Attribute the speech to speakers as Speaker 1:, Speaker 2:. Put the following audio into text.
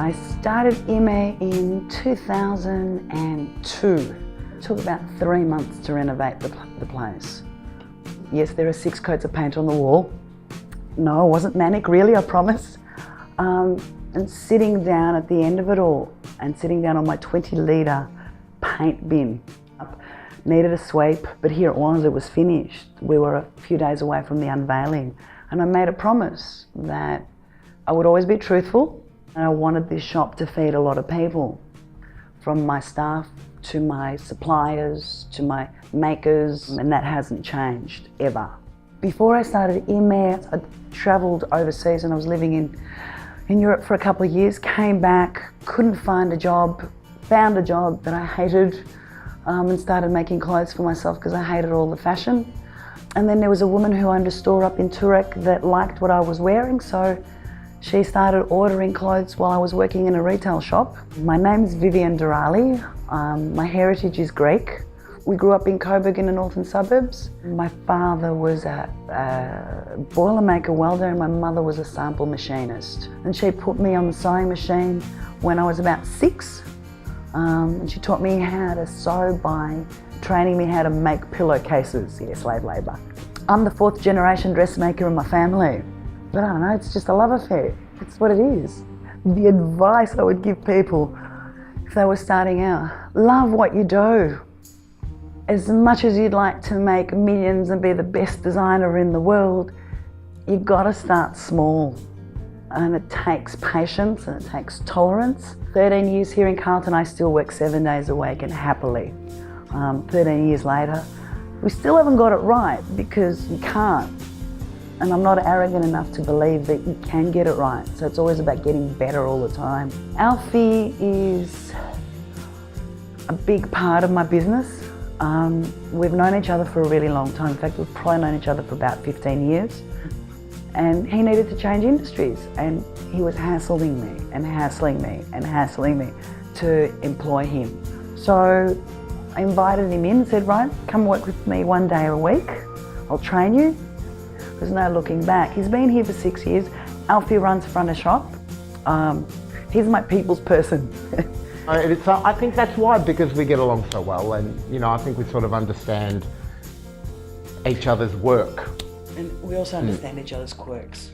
Speaker 1: I started IME in 2002. It took about 3 months to renovate the place. Yes, there are 6 coats of paint on the wall. No, it wasn't manic, really, I promise. And sitting down at the end of it all, and sitting down on my 20-litre paint bin, needed a sweep, but here it was finished. We were a few days away from the unveiling, and I made a promise that I would always be truthful, and I wanted this shop to feed a lot of people, from my staff to my suppliers to my makers, and that hasn't changed ever. Before I started IME, I travelled overseas and I was living in Europe for a couple of years, came back, couldn't find a job, found a job that I hated, and started making clothes for myself because I hated all the fashion. And then there was a woman who owned a store up in Turek that liked what I was wearing, so she started ordering clothes while I was working in a retail shop. My name's Vivian Dourali. My heritage is Greek. We grew up in Coburg in the northern suburbs. My father was a boilermaker welder and my mother was a sample machinist. And she put me on the sewing machine when I was about 6. And she taught me how to sew by training me how to make pillowcases. Yeah, slave labour. I'm the 4th generation dressmaker in my family. But I don't know, it's just a love affair. It's what it is. The advice I would give people if they were starting out, love what you do. As much as you'd like to make millions and be the best designer in the world, you've got to start small. And it takes patience and it takes tolerance. 13 years here in Carlton, I still work 7 days a week and happily. 13 years later, we still haven't got it right because you can't. And I'm not arrogant enough to believe that you can get it right. So it's always about getting better all the time. Alfie is a big part of my business. We've known each other for a really long time. In fact, we've probably known each other for about 15 years. And he needed to change industries and he was hassling me and hassling me and hassling me to employ him. So I invited him in and said, right, come work with me 1 day a week. I'll train you. There's no looking back. He's been here for 6 years. Alfie runs front of shop. He's my people's person.
Speaker 2: I think that's why, because we get along so well, and I think we sort of understand each other's work.
Speaker 1: And we also understand each other's quirks.